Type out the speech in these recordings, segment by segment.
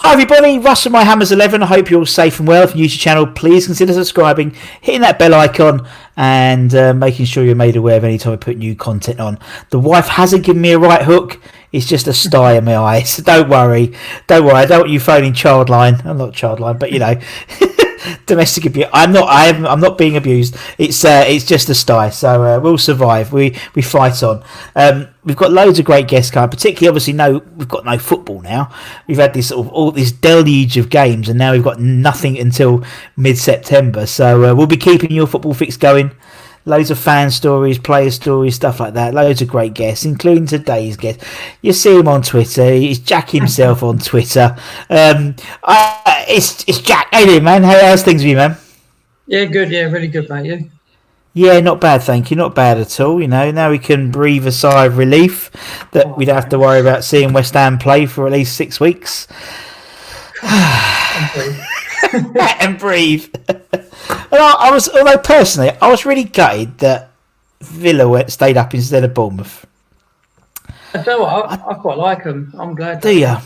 Hi everybody, Russ from My Hammers 11. I hope you're all safe and well. If you're new to the channel, please consider subscribing, hitting that bell icon, and making sure you're made aware of any time I put new content on. The wife hasn't given me a right hook. It's just a sty in my eye. So don't worry. I don't want you phoning Childline. I'm not Childline, but you know, domestic abuse. I'm not being abused. It's just a sty. So we'll survive. We fight on. We've got loads of great guests coming. Particularly, obviously, we've got no football now. We've had this sort of all this deluge of games, and now we've got nothing until mid-September. So we'll be keeping your football fix going. Loads of fan stories, player stories, stuff like that. Loads of great guests, including today's guest. You see him on Twitter. He's Jack himself on Twitter. It's Jack. How you doing, man? How's things with you, man? Yeah, good. Yeah, really good, mate. You? Yeah, not bad, thank you. Not bad at all. You know, now we can breathe a sigh of relief that we don't have to worry about seeing West Ham play for at least 6 weeks. And breathe. Although personally, I was really gutted that Villa stayed up instead of Bournemouth. I tell you what, I quite like them. I'm glad. Do you?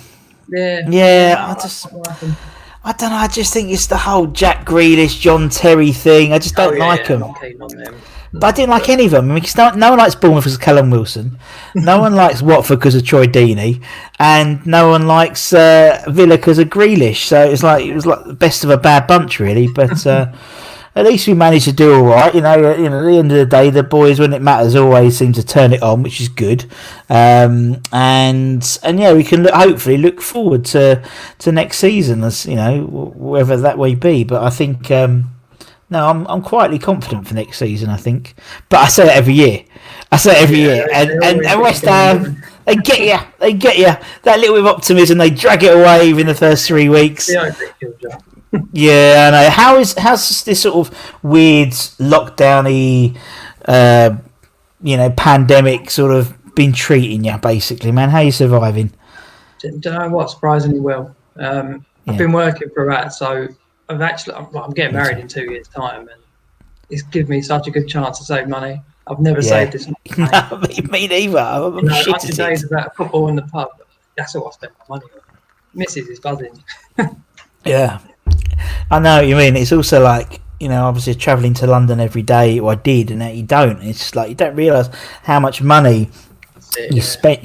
Yeah. Yeah, I don't know. I just think it's the whole Jack Grealish, John Terry thing. I just don't like them. I'm not keen on them. But I didn't like any of them. I mean, no one likes Bournemouth because of Callum Wilson. No one likes Watford because of Troy Deeney, and no one likes Villa because of Grealish. So it was like the best of a bad bunch, really. But at least we managed to do all right. You know, at the end of the day, the boys, when it matters, always seem to turn it on, which is good. And yeah, we can hopefully look forward to next season, as you know, wherever that may be. But I think. No, I'm quietly confident for next season, I think. But I say that every year. And West Ham, they get you. That little bit of optimism, they drag it away within the first 3 weeks. Yeah, I know. How's this sort of weird lockdown-y, pandemic sort of been treating you, basically, man? How are you surviving? Don't know what, surprisingly well. I've been working for that, so... I'm getting married in 2 years' time, and it's given me such a good chance to save money. I've never saved this much money. No, me neither. I'm shit at days about football in the pub. That's all I spend my money on. Mrs. is buzzing. Yeah, I know what you mean. It's also like, you know, obviously travelling to London every day. Well, I did, and now you don't. It's just like you don't realise how much money you spend,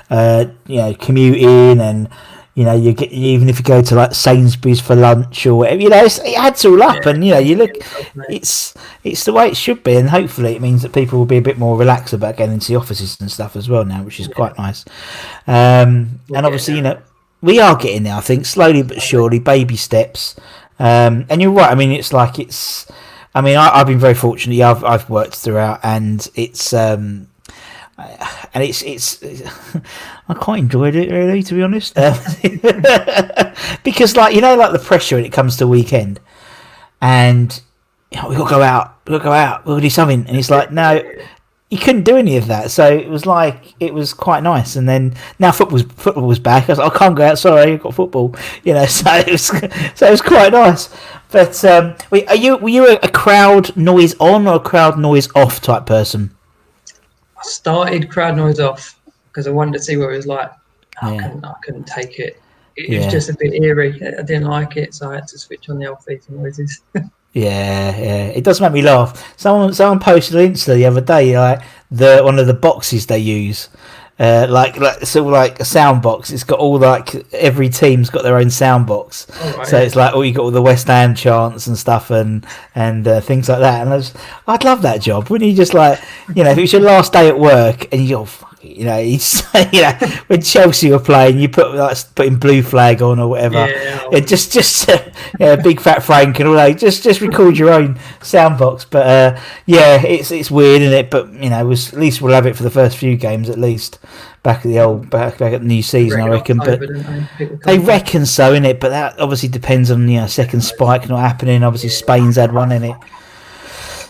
commuting and. You know, you get even if you go to like Sainsbury's for lunch or whatever. You know, it adds all up, and you know, you look. It's the way it should be, and hopefully it means that people will be a bit more relaxed about getting into the offices and stuff as well now, which is quite nice. And obviously, you know, we are getting there. I think slowly but surely, baby steps. And you're right. I mean, I've been very fortunate. I've worked throughout, and it's. And it's I quite enjoyed it, really, to be honest, because like the pressure when it comes to weekend, and we've got to go out, we've got to do something, and it's like no, you couldn't do any of that, so it was quite nice. And then now football was back. I was like, I can't go out, sorry, I've got football, so it was quite nice. But were you a crowd noise on or a crowd noise off type person? Started crowd noise off because I wanted to see what it was like. I couldn't take it. It was just a bit eerie. I didn't like it, so I had to switch on the old theatre noises. Yeah, it does make me laugh. Someone posted on Insta the other day, like one of the boxes they use, like sort of like a sound box. It's got all every team's got their own sound box, so it's like you got all the West Ham chants and stuff and things like that. And I'd love that job. Wouldn't you just if it was your last day at work and you go, fuck it, when Chelsea were playing, you putting Blue Flag on or whatever. Just Big Fat Frank and all that. Just record your own sound box. But it's weird, isn't it? But at least we'll have it for the first few games at least. Back at the new season, I reckon. But they reckon so, innit? But that obviously depends on second spike not happening. Obviously, Spain's had one in it,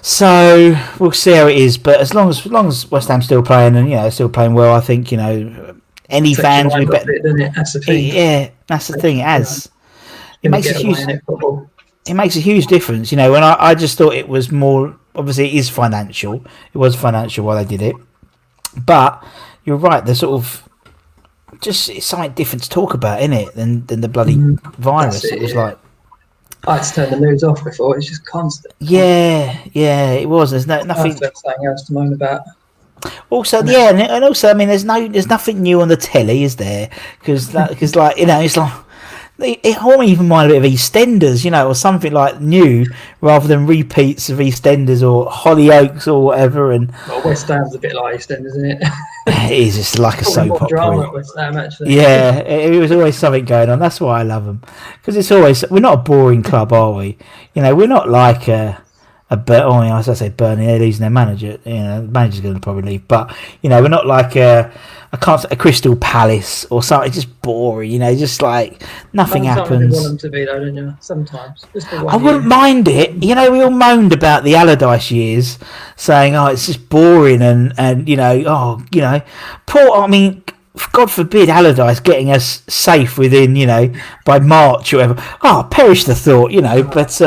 so we'll see how it is. But as long as West Ham's still playing and still playing well, I think any fans will be better. That's the thing. Yeah, that's the thing. It has. It makes a huge. It makes a huge difference. When I just thought it was more. Obviously, it is financial. It was financial while they did it, but you're right. The sort of just it's something different to talk about, isn't it? Than the bloody virus. It was like. I had to turn the news off before. It's just constant. Yeah, it was. There's nothing. Something else to moan about. Also, and also, I mean, there's nothing new on the telly, is there? Because like it's like it won't even mind a bit of EastEnders, or something like new rather than repeats of EastEnders or Hollyoaks or whatever. And West Ham's a bit like EastEnders, isn't it? It is just like a soap opera. Drama at West Ham, actually. Yeah, it was always something going on. That's why I love them, because it's always, we're not a boring club, are we? We're not like as I say, Burnley, they're losing their manager. The manager's going to probably leave, but we're not like a Crystal Palace or something. It's just boring, just like nothing happens. You want them to be, though, don't you? Sometimes. I wouldn't mind it. We all moaned about the Allardyce years, saying, "Oh, it's just boring," and poor. I mean, God forbid Allardyce getting us safe within, by March or whatever. Oh, perish the thought, but.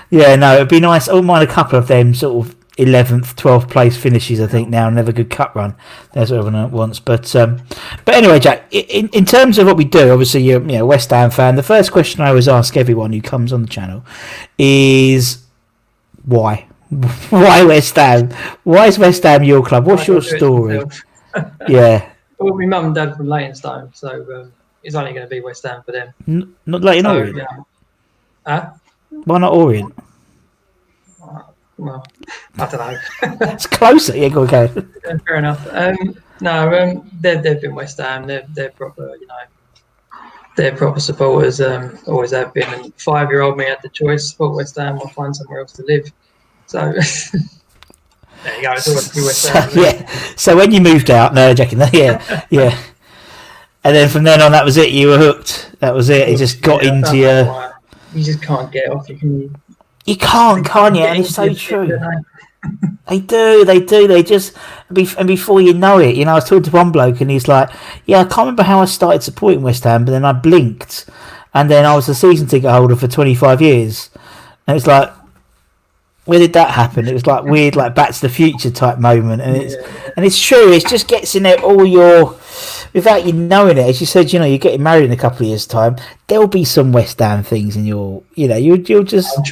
Yeah, no, it'd be nice. I wouldn't mind a couple of them sort of 11th, 12th place finishes, I think, now, and have a good cup run. That's what everyone wants. But anyway, Jack, in terms of what we do, obviously you're a West Ham fan. The first question I always ask everyone who comes on the channel is why? Why West Ham? Why is West Ham your club? What's your story? Yeah. Well, my mum and dad from Leytonstone, so it's only going to be West Ham for them. Not Leyton Orient? Huh? Why not Orient? Well, I don't know. It's closer. Yeah, go okay. Yeah, fair enough. No, they've been West Ham. They're proper, they're proper supporters. Always have been. And 5-year-old me had the choice: support West Ham or find somewhere else to live. So there you go. It's always been West Ham. Yeah. So when you moved out, no, Jackie, yeah. And then from then on, that was it. You were hooked. That was it. It just got into your. You just can't get off. You can't you? And it's so true. They do. They just, and before you know it, I was talking to one bloke and he's like, "Yeah, I can't remember how I started supporting West Ham, but then I blinked, and then I was a season ticket holder for 25 years." And it's like, where did that happen? It was like weird, like Back to the Future type moment, and it's true. It just gets in there all your. Without you knowing it, as you said, you're getting married in a couple of years' time. There'll be some West Ham things in your, you'll just. I'm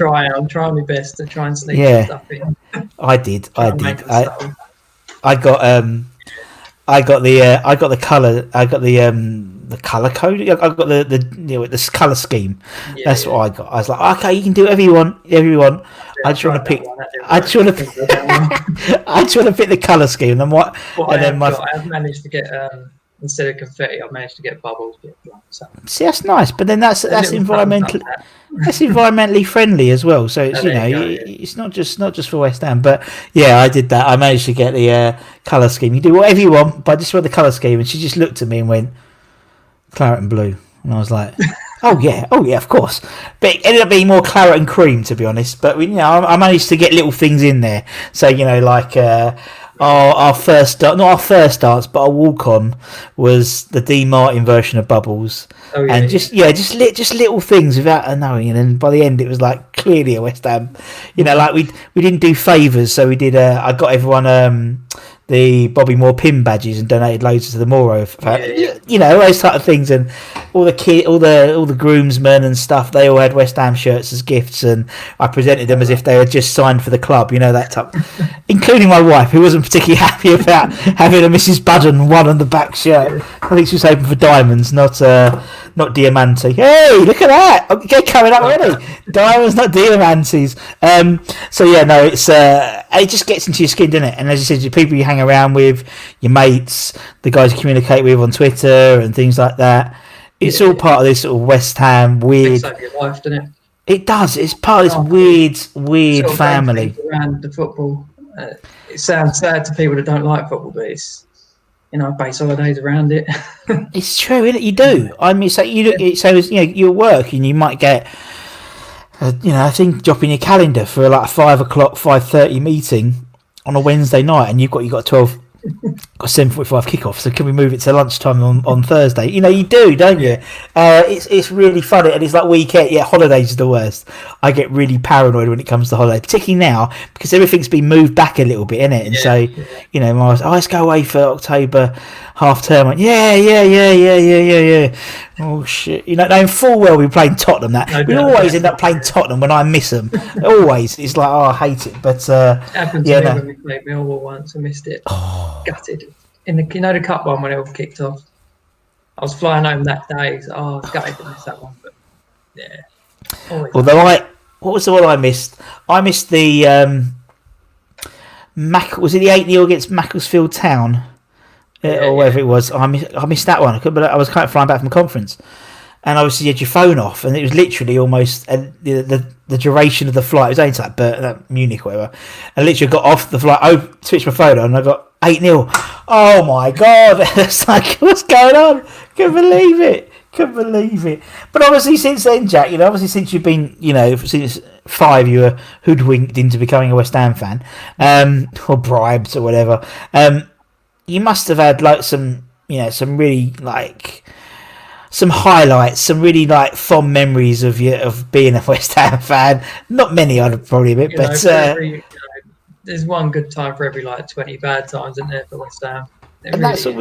trying my best to try and sneak stuff in. I did. I got the colour. I got the colour code. I got the colour scheme. That's what I got. I was like, okay, you can do whatever you want. I just want to pick. I just want to pick the colour scheme. And what? And then I've managed to get. Instead of confetti, I've managed to get bubbles. See, that's nice, but then that's environmentally friendly as well. So it's it's not just for West Ham, but yeah, I did that. I managed to get the colour scheme. You do whatever you want, but I just want the colour scheme. And she just looked at me and went, "Claret and blue," and I was like, "Oh yeah, of course." But it ended up being more claret and cream, to be honest. But I managed to get little things in there. So like. Our first dance, not our first dance, but our walk on was the D Martin version of Bubbles, and just little things without her knowing. And then by the end, it was like clearly a West Ham. Like we didn't do favours, so we did. I got everyone the Bobby Moore pin badges and donated loads to the Moro. Those type of things, and all the groomsmen and stuff. They all had West Ham shirts as gifts, and I presented them as if they had just signed for the club. That type, including my wife, who wasn't particularly happy about having a Mrs. Budden one on the back shirt. I think she was hoping for diamonds, not diamanti. Hey, look at that! Okay, coming up already. Diamonds, not diamantes. It's it just gets into your skin, doesn't it? And as you said, the people you hang around with, your mates, the guys you communicate with on Twitter and things like that. It's all part of this sort of West Ham weird. It's like your life, doesn't it? It does. It's part of this weird family. Around the football, it sounds sad to people that don't like football, but it's base holidays around it. It's true, isn't it? You do. I mean, so you work and you might get. I think dropping your calendar for like a 5:00, 5:30 meeting on a Wednesday night, and you've got 12 got 7:45 kickoff, so can we move it to lunchtime on Thursday? You do, don't you? It's really funny, and it's like weekend. Yeah, holidays are the worst. I get really paranoid when it comes to holidays, particularly now because everything's been moved back a little bit, innit? And so, let's go away for October half term. Like, yeah. Oh shit! Knowing full well we're playing Tottenham. We always end up playing Tottenham when I miss them. Always, it's like, I hate it. But happened to me when we played Millwall once and missed it. Gutted. In the cup one when it all kicked off. I was flying home that day. So, I was gutted to miss that one. But yeah. Although what was the one I missed? I missed the was it the 8-0 against Macclesfield Town? Or whatever it was. I missed that one. I was kind of flying back from conference, and obviously you had your phone off, and it was literally almost the duration of the flight. It was only to Munich or whatever. I literally got off the flight, switched my phone on, and I got 8-0. Oh my god! It's like, what's going on? Couldn't believe it. But obviously since then, Jack, since you've been, since 5, you were hoodwinked into becoming a West Ham fan, or bribed or whatever. You must have had like some really like some highlights, some really like fond memories of being a West Ham fan. Not many, I'd probably admit, but there's one good time for every 20 bad times, isn't there, for West Ham? And that's what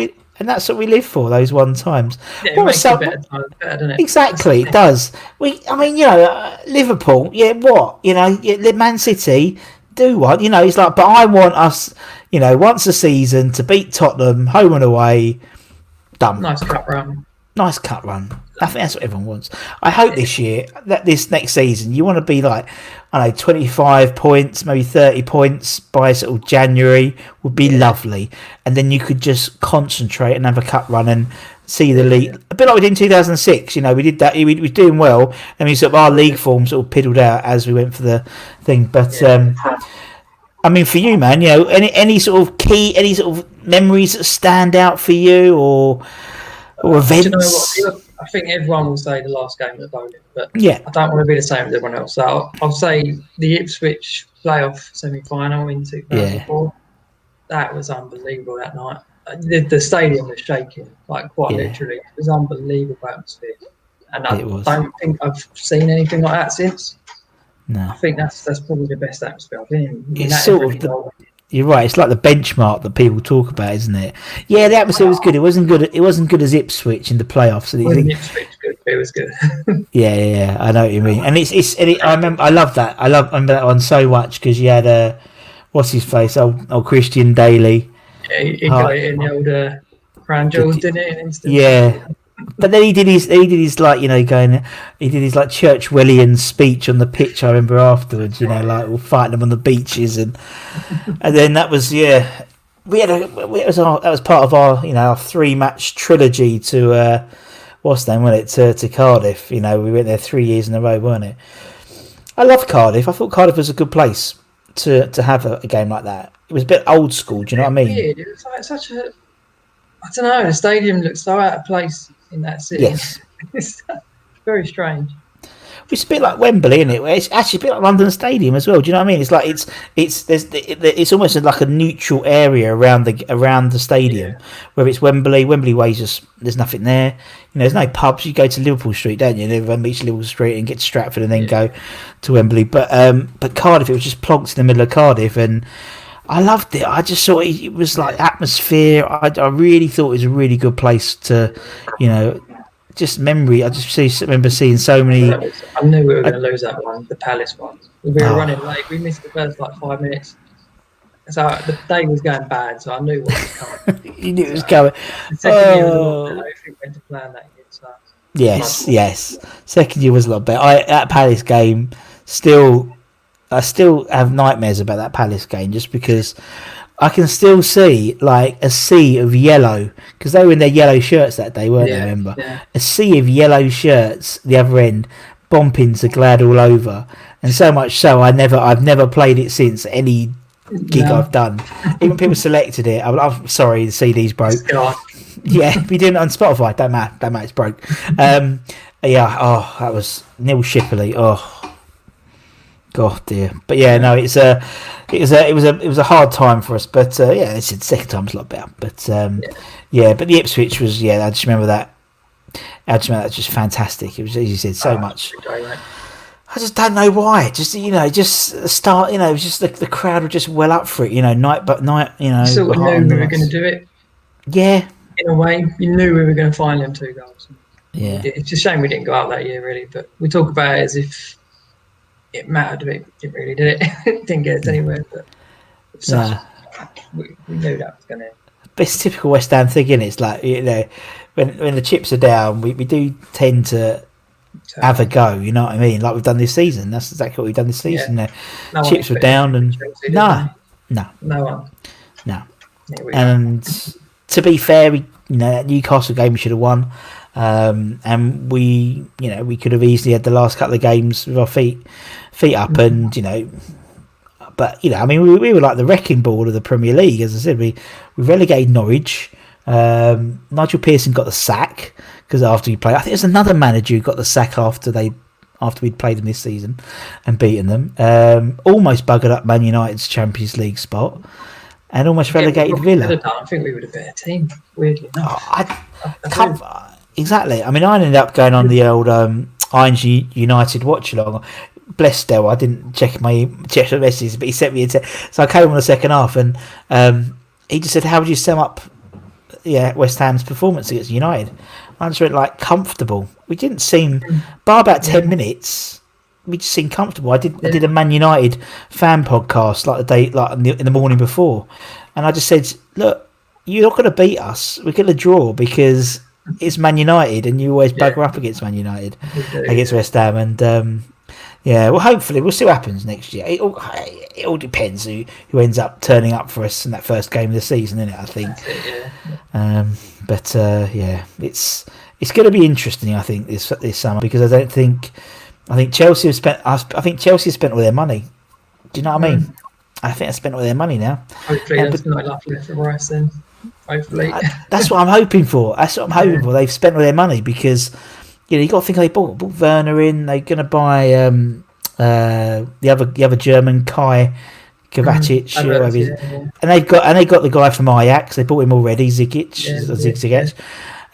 we live for. Those one times. Yeah, it makes the better times better, doesn't it? Exactly, it does. Liverpool. Yeah, what? Man City. Do one, it's like, but I want us, once a season to beat Tottenham home and away. Done. Nice cut run. I think that's what everyone wants. I hope this next season, you want to be like, 25 points, maybe 30 points by sort of January would be lovely, and then you could just concentrate and have a cup run and see the league. A bit like we did in 2006, we did that. We were doing well, and we sort of our league form sort of piddled out as we went for the thing. But for you, man, any sort of memories that stand out for you, or events? Do you know what? I think everyone will say the last game at Bowling, but I don't want to be the same as everyone else. So I'll say the Ipswich playoff semi-final in 2004. Yeah. That was unbelievable that night. The stadium was shaking, quite literally. It was unbelievable atmosphere, and I don't think I've seen anything like that since. No, I think that's probably the best atmosphere I've been in. It's sort of you're right. It's like the benchmark that people talk about, isn't it? Yeah, the atmosphere was good. It wasn't good as Ipswich in the playoffs. Ipswich good. It was good. yeah, I know what you mean. And I remember that one so much because you had what's his face, old Christian Daly. Yeah, he got it in the old Crown Jewels, didn't it? Yeah. But then he did his Church Wellian speech on the pitch. I remember afterwards, we're fighting them on the beaches, and then that was that was part of our our 3-match trilogy to to Cardiff. We went there 3 years in a row, weren't it? I love Cardiff. I thought Cardiff was a good place to have a game like that. It was a bit old school. Do you know what I mean? Weird. It was like such a, I don't know. The stadium looks so out of place in that city. Yes, it's very strange. It's a bit like Wembley, isn't it? It's actually a bit like London Stadium as well. Do you know what I mean? It's like it's almost like a neutral area around the stadium. Where it's Wembley Way's just there's nothing there. There's no pubs. You go to Liverpool Street, don't you? Live on Liverpool Street and get to Stratford and then go to Wembley. But Cardiff, it was just plonked in the middle of Cardiff, and I loved it. I just thought it was like atmosphere. I really thought it was a really good place to, just memory. I just remember seeing so many. I knew we were going to lose that one, the Palace one. We were running late. We missed the first 5 minutes. So the day was going bad, so I knew what was coming. You knew it was coming. The second year was a lot better. We went to plan that year. So yes. Second year was a lot better. That Palace game I still have nightmares about that Palace game just because I can still see like a sea of yellow because they were in their yellow shirts that day, weren't they? Remember, a sea of yellow shirts. The other end, bompings are glad all over, and so much so I've never played it since any gig I've done. Even people selected it. I'm sorry, the CD's broke. Yeah, we did it on Spotify. Don't matter, it's broke. That was Neil Shipley. God dear, but yeah, no, it was a hard time for us, but yeah, it's the second time's a lot better. But but the Ipswich was I just remember that. That's just fantastic. It was, as you said, so much. I just don't know why. Just start. It was just the crowd were just well up for it. Night but night. You sort of knew we were going to do it. Yeah. In a way, you knew we were going to find them 2 goals. Yeah. It's a shame we didn't go out that year, really. But we talk about it as if it mattered. It really did. It didn't get us anywhere. But we knew that was going to. But it's a typical West Ham thing, isn't it? It's like when the chips are down, we do tend to have a go. You know what I mean? Like we've done this season. That's exactly what we've done this season. Yeah. No chips were down, and no one. And to be fair, that Newcastle game we should have won, and we could have easily had the last couple of games with our feet up, and But I mean, we were like the wrecking ball of the Premier League. As I said, we relegated Norwich. Nigel Pearson got the sack because after he played, I think there's another manager who got the sack after we'd played them this season and beaten them. Almost buggered up Man United's Champions League spot, and almost relegated Villa. I think we were a better team. Weirdly enough, exactly. I mean, I ended up going on the old ING United watch along. Bless Del, I didn't check the messages, but he sent me a text. So I came on the second half, and he just said, "How would you sum up, West Ham's performance against United?" I just went comfortable. We didn't seem, bar about 10 minutes, we just seemed comfortable. I did a Man United fan podcast in the morning before, and I just said, "Look, you're not going to beat us. We're going to draw because it's Man United, and you always bugger up against Man United, against West Ham." And well, hopefully we'll see what happens next year. It all depends who ends up turning up for us in that first game of the season, isn't it? I think. It's going to be interesting. I think this summer, because I think Chelsea have spent. I think Chelsea have spent all their money. Do you know what I mean? I think they spent all their money now. Hopefully, there's not enough left for Rice then. Hopefully, that's what I'm hoping for. They've spent all their money because. You got to think they bought Werner in. They're going to buy the other German Kai Kovacic, and they got the guy from Ajax. They bought him already, Zigic,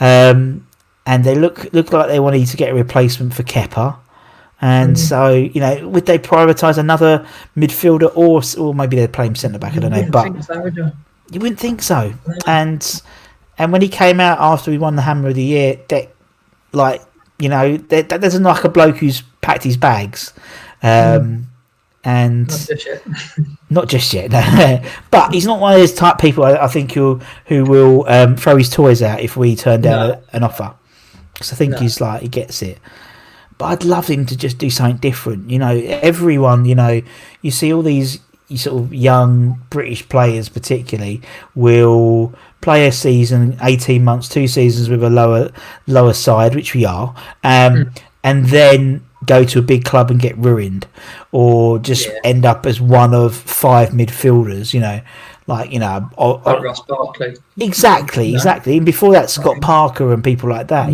and they look like they wanted to get a replacement for Kepa. And so would they prioritise another midfielder, or maybe they'd play him centre back? I don't know, but you wouldn't think so. No. And when he came out after we won the Hammer of the Year, that doesn't like a bloke who's packed his bags, and not just yet. But he's not one of those type people. I think who will throw his toys out if we turn down an offer. Because I think he's he gets it. But I'd love him to just do something different. Everyone. You see all these sort of young British players, particularly, will play a season, 18 months, 2 seasons with a lower side, which we are, and then go to a big club and get ruined, or just end up as one of 5 midfielders. Ross Barkley. Exactly. And before that, Scott Parker and people like that.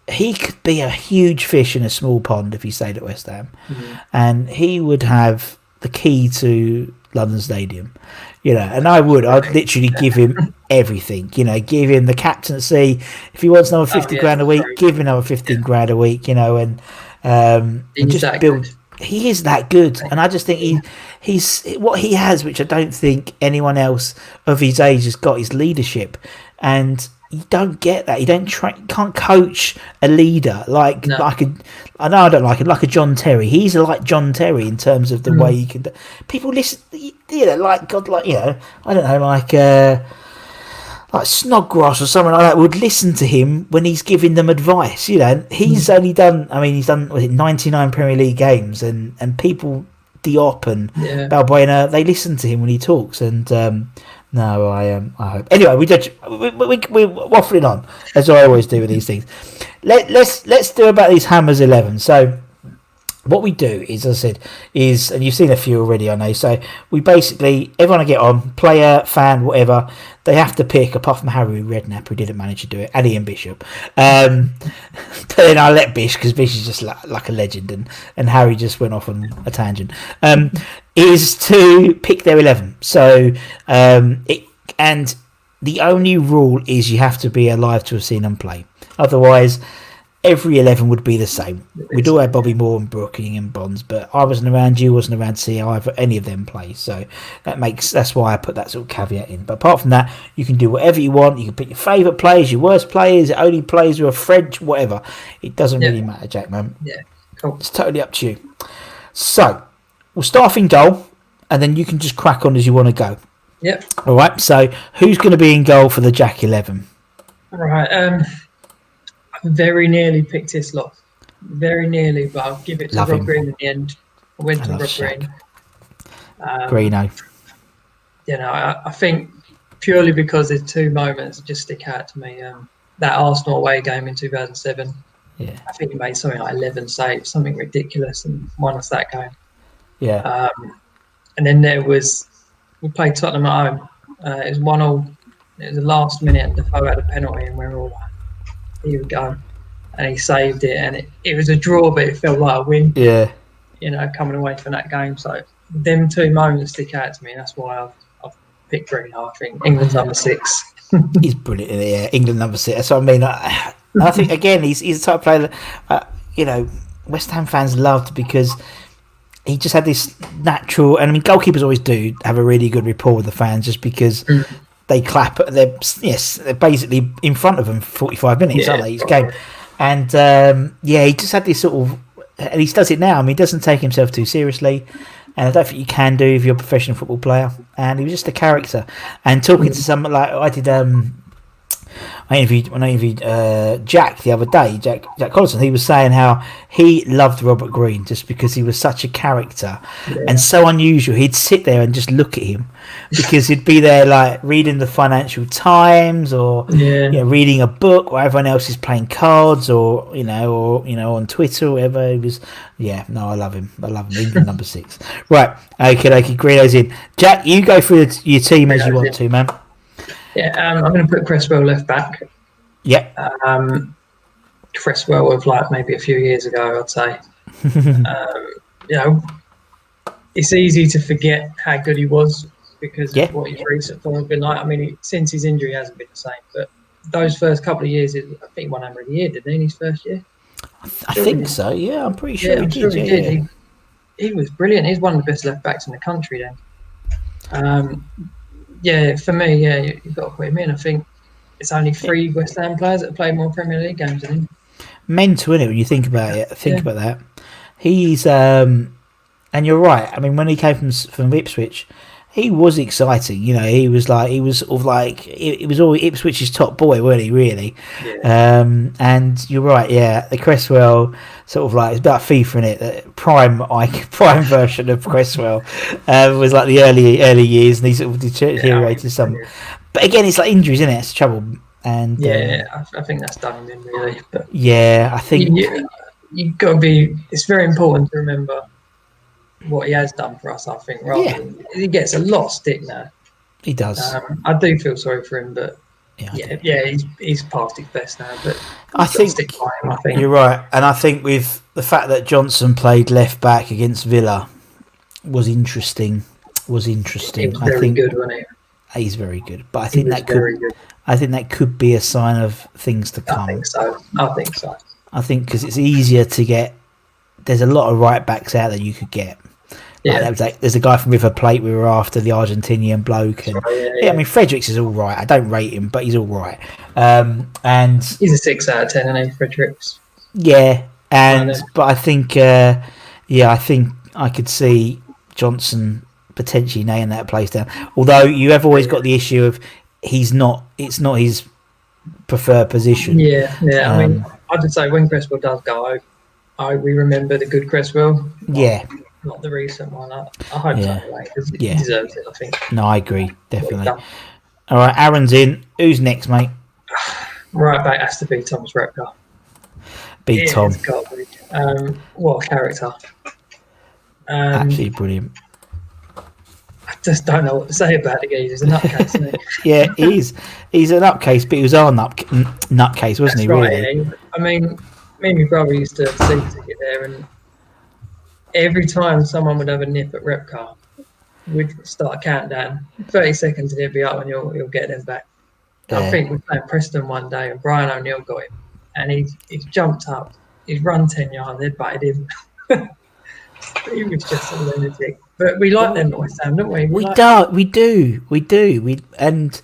He could be a huge fish in a small pond if he stayed at West Ham, and he would have the key to London Stadium, and I'd literally give him everything, give him the captaincy. If he wants another 50 grand a week, give him another 15 grand a week, and just build. Good. He is that good, and I just think he's what he has, which I don't think anyone else of his age has got, is leadership, and you don't get that. You can't coach a leader like I know I don't like it, like a John Terry. He's like John Terry in terms of the way he can. People listen, like God, I don't know, like Snodgrass or someone like that would listen to him when he's giving them advice. He's only done. I mean, he's done 99 Premier League games, and people, Diop and Balbuena, they listen to him when he talks, and. No, I hope. Anyway, we're waffling on, as I always do with these things. Let's do about these Hammers 11. So, what we do is, as I said, and you've seen a few already, I know. So we basically, everyone will get on, player, fan, whatever. They have to pick, apart from Harry Redknapp, who didn't manage to do it, and Ian Bishop. But then I let Bish, because Bish is just like a legend, and Harry just went off on a tangent. Is to pick their 11. So and the only rule is you have to be alive to have seen them play. Otherwise, every 11 would be the same. We'd all have Bobby Moore and Brooking and Bonds, but I wasn't around, you wasn't around to see either any of them play. So that's why I put that sort of caveat in. But apart from that, you can do whatever you want. You can pick your favourite players, your worst players, only players who are French, whatever. It doesn't really matter, Jack, man. Yeah, cool. It's totally up to you. So we'll start off in goal, and then you can just crack on as you want to go. Yep. All right. So who's going to be in goal for the Jack 11? All right. I very nearly picked Hislop. Very nearly, but I'll give it to Rob Green in the end. I went to Rob Green. Greeno. You know, I think purely because there's two moments that just stick out to me. That Arsenal away game in 2007. Yeah. I think he made something like 11 saves, something ridiculous, and won us that game. Yeah. And then we played Tottenham at home. It was 1-1. It was the last minute. Defoe had a penalty, and we were all like, here we go. And he saved it, and it was a draw, but it felt like a win. Yeah. You know, coming away from that game. So them two moments stick out to me. That's why I've picked Greeno. I think England's number 6. He's brilliant. Yeah, England number 6. That's what I mean. I think again, he's the type of player that West Ham fans loved because he just had this natural. And I mean, goalkeepers always do have a really good rapport with the fans, just because they clap. They're basically in front of them for 45 minutes, aren't they? Each game. And he just had this sort of, and he does it now. I mean, he doesn't take himself too seriously, and I don't think you can do if you're a professional football player. And he was just a character. And talking to someone like I did, I interviewed Jack the other day, Jack Collison. He was saying how he loved Robert Green just because he was such a character and so unusual. He'd sit there and just look at him because he'd be there like reading the Financial Times or reading a book while everyone else is playing cards or on Twitter or whatever. It was I love him. England number 6. Right, okay, Greeno's in. Jack, you go through your team as you want to, man. Yeah, I'm going to put Cresswell left back. Yeah. Cresswell of like maybe a few years ago, I'd say. It's easy to forget how good he was because of what his recent form has been like. I mean, since his injury, he hasn't been the same. But those first couple of years, I think he won Hammer of the Year, didn't he, in his first year? I think so, yeah. I'm pretty sure he did. He was brilliant. He's one of the best left backs in the country then. For me, you've got to put him in. I think it's only 3 West Ham players that have played more Premier League games than him. Mental, isn't it, when you think about it? Think about that. He's, and you're right. I mean, when he came from Ipswich, he was exciting. You know, he was sort of like, it was all Ipswich's top boy, weren't he, really? Yeah. And you're right, the Cresswell, sort of like, it's about FIFA, in it. The prime version of Cresswell was like the early years, and he sort of deteriorated some. But again, it's like injuries, isn't it? It's trouble. And I think that's done him in, really. But I think you've got to be. It's very important to remember what he has done for us. I think rather than, he gets a lot of stick now. He does. I do feel sorry for him, but he's past his best now. But I think you're right, and I think with the fact that Johnson played left back against Villa was interesting. He was very good, wasn't he? He's very good, but I think that could be a sign of things to come. I think so. I think because it's easier to get. There's a lot of right backs out that you could get. There's a guy from River Plate we were after, the Argentinian bloke, and I mean Fredericks is all right. I don't rate him, but he's all right. And he's a 6 out of 10, isn't he, Fredericks? Yeah, but I think I think I could see Johnson potentially nailing that place down. Although you have always got the issue of it's not his preferred position. Yeah. I mean, I'd just say when Cresswell does go, we remember the good Cresswell. Not the recent one. I hope so, because he deserves it, I think. No, I agree, definitely. All right, Aaron's in. Who's next, mate? Right back has to be Thomas Repka. Beat Tom. It's got to be. What a character. Absolutely brilliant. I just don't know what to say about the guy. He's a nutcase, isn't he? Yeah, he's a nutcase, but he was our nutcase, wasn't That's he? right. Really? Yeah. I mean, me and my brother used to have a season ticket there, and every time someone would have a nip at Repcar, we'd start a countdown. 30 seconds and he'll be up and you'll get them back. Yeah. I think we were playing Preston one day and Brian O'Neill got him and he's jumped up, he's run 10 yards, they butted him. He was just a lunatic. But we like them at West Ham, don't we? We do. And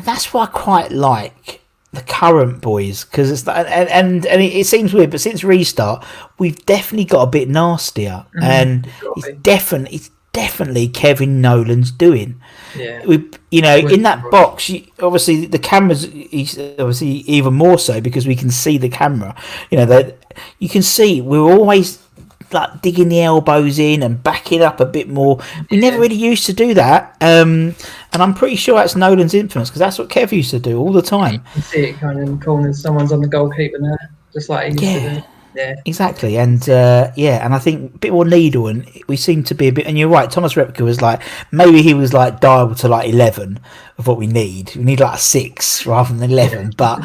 that's why I quite like the current boys, because it's and it seems weird, but since restart, we've definitely got a bit nastier, and it's definitely Kevin Nolan's doing. Yeah, in that box, obviously the cameras, obviously even more so because we can see the camera. That you can see we're always like digging the elbows in and backing up a bit more. We never really used to do that, and I'm pretty sure that's Nolan's influence, because that's what Kev used to do all the time. You see it kind of in corners, someone's on the goalkeeper now, just like he used to do. Yeah, exactly. And and I think a bit more needle, and we seem to be a bit, and you're right, Thomas Repka was like, maybe he was like dialed to like 11 of what we need like a 6 rather than 11, but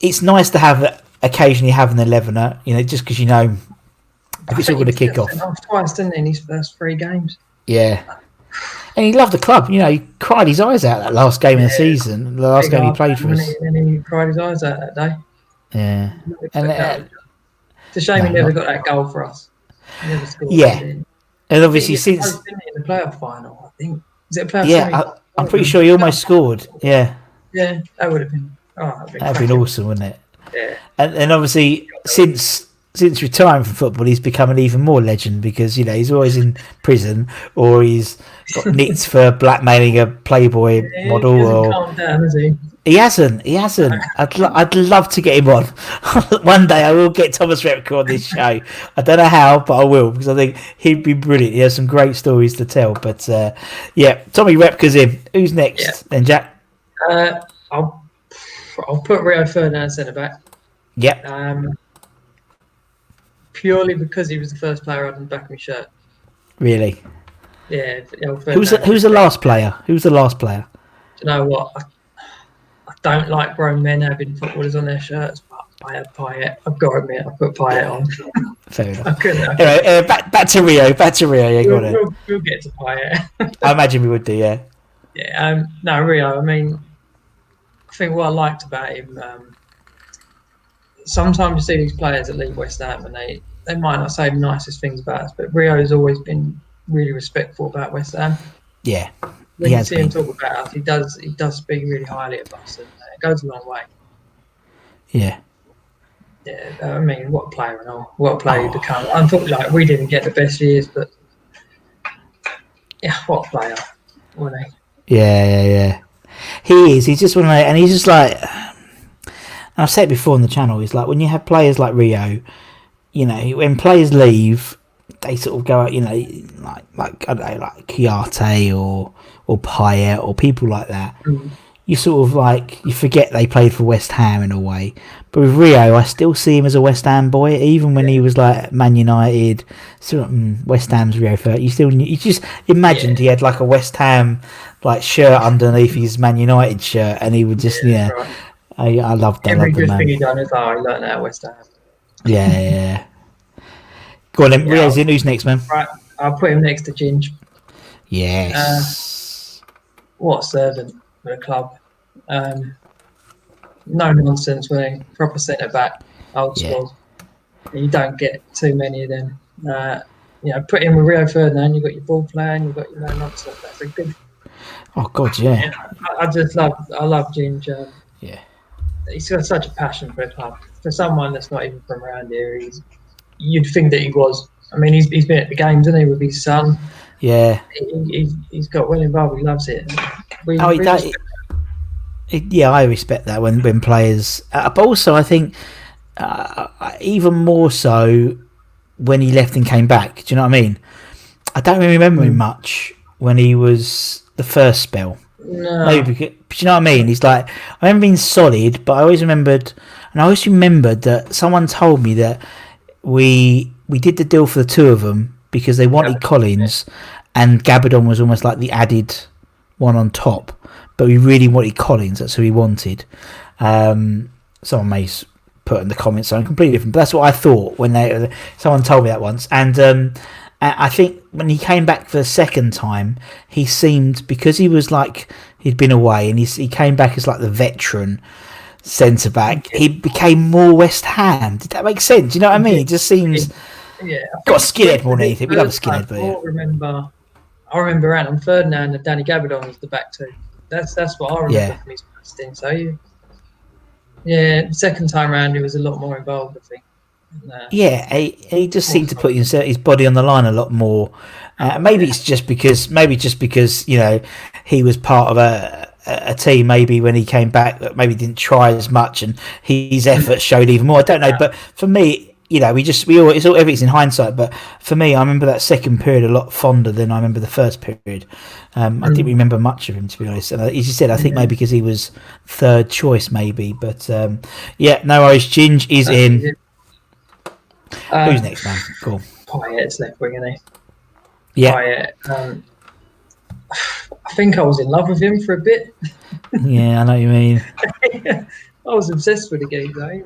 it's nice to have occasionally have an 11er, just because if it's all going to kick off. Twice, didn't he, in his first 3 games? Yeah. And he loved the club. He cried his eyes out that last game of the season, the last game he played for us. And he cried his eyes out that day. Yeah. And it's a shame he never got that goal for us. He never scored. Yeah. And obviously since... in the playoff final, I think. Was it a playoff semi? I'm pretty sure he almost scored. Yeah. Yeah, that would have been... that'd have been awesome, wouldn't it? Yeah. And obviously, since retiring from football, he's become an even more legend, because he's always in prison, or he's got nicked for blackmailing a Playboy model. He hasn't calmed down, has he? He hasn't. I'd love to get him on. One day I will get Thomas Repka on this show. I don't know how, but I will, because I think he'd be brilliant. He has some great stories to tell. But Tommy Repka's in. Who's next then, Jack? I'll put Rio Ferdinand centre back. Yep. Purely because he was the first player on the back of my shirt. Really? Yeah. Who's the last player? Who's the last player? Do you know what? I don't like grown men having footballers on their shirts, but I had Payet. I've got to admit, I put Payet on. Fair enough. I couldn't. Anyway, back to Rio. Yeah, go on. We'll get to Payet. I imagine we would do, yeah. Yeah. No, Rio. I mean, I think what I liked about him. Sometimes you see these players that leave West Ham and they might not say the nicest things about us, but Rio has always been really respectful about West Ham. Yeah, when you see him talk about us, he does speak really highly of us, and it goes a long way. Yeah. Yeah, I mean, what a player and all. What a player he become. Unfortunately, we didn't get the best years, but yeah, what a player, wasn't he? Yeah. He is. He's just one of those, and he's just like... And I've said it before on the channel, it's like when you have players like Rio, when players leave, they sort of go out, like I don't know, like Chiarte or Payet or people like that. Mm. You sort of like, you forget they played for West Ham in a way. But with Rio, I still see him as a West Ham boy, even when he was like Man United, West Ham's Rio. You just imagined he had like a West Ham like shirt underneath his Man United shirt, and he would just Right. I loved that. Every good thing he done is he learned that at West Ham. Yeah. Go on then, Rio's in. Who's next, man? Right, I'll put him next to Ginge. Yes. What a servant for the club. No nonsense, when proper centre back, old school. You don't get too many of them. Put him with Rio Ferdinand, you've got your ball playing, you've got your no nonsense. That's a good. Oh God, yeah. I love Ginge. Yeah. He's got such a passion for the club. For someone that's not even from around here, you'd think that he was. I mean, he's been at the games, hasn't he, with his son? Yeah. He's got well involved. He loves it. I respect that when players. But also, I think even more so when he left and came back. Do you know what I mean? I don't really remember him much when he was the first spell. No. Maybe you know what I mean? He's like, I remember being solid, but I always remembered that someone told me that we did the deal for the two of them because they wanted Collins, and Gabardon was almost like the added one on top. But we really wanted Collins. That's who we wanted. Someone may put in the comments something completely different, but that's what I thought when someone told me that once. And I think when he came back for the second time, he seemed, because he was like he'd been away and he came back as like the veteran centre back. He became more West Ham. Did that make sense? You know what I mean? It just seems got a skinhead more than anything. We love a skinhead, but I remember Anton Ferdinand and Danny Gabardon was the back two. That's what I remember from his first stint. So second time round he was a lot more involved, I think. He just seemed to put his body on the line a lot more. Maybe just because you know he was part of a team. Maybe when he came back, that maybe didn't try as much, and his effort showed even more. I don't know, but for me, you know, everything's in hindsight. But for me, I remember that second period a lot fonder than I remember the first period. I didn't remember much of him, to be honest. And as you said, I think maybe because he was third choice, maybe. But no worries. Ginge is in. Who's next, man? Cool. Payet's left wing, isn't he? Yeah. Payet. I think I was in love with him for a bit. Yeah, I know what you mean. I was obsessed with the game, though.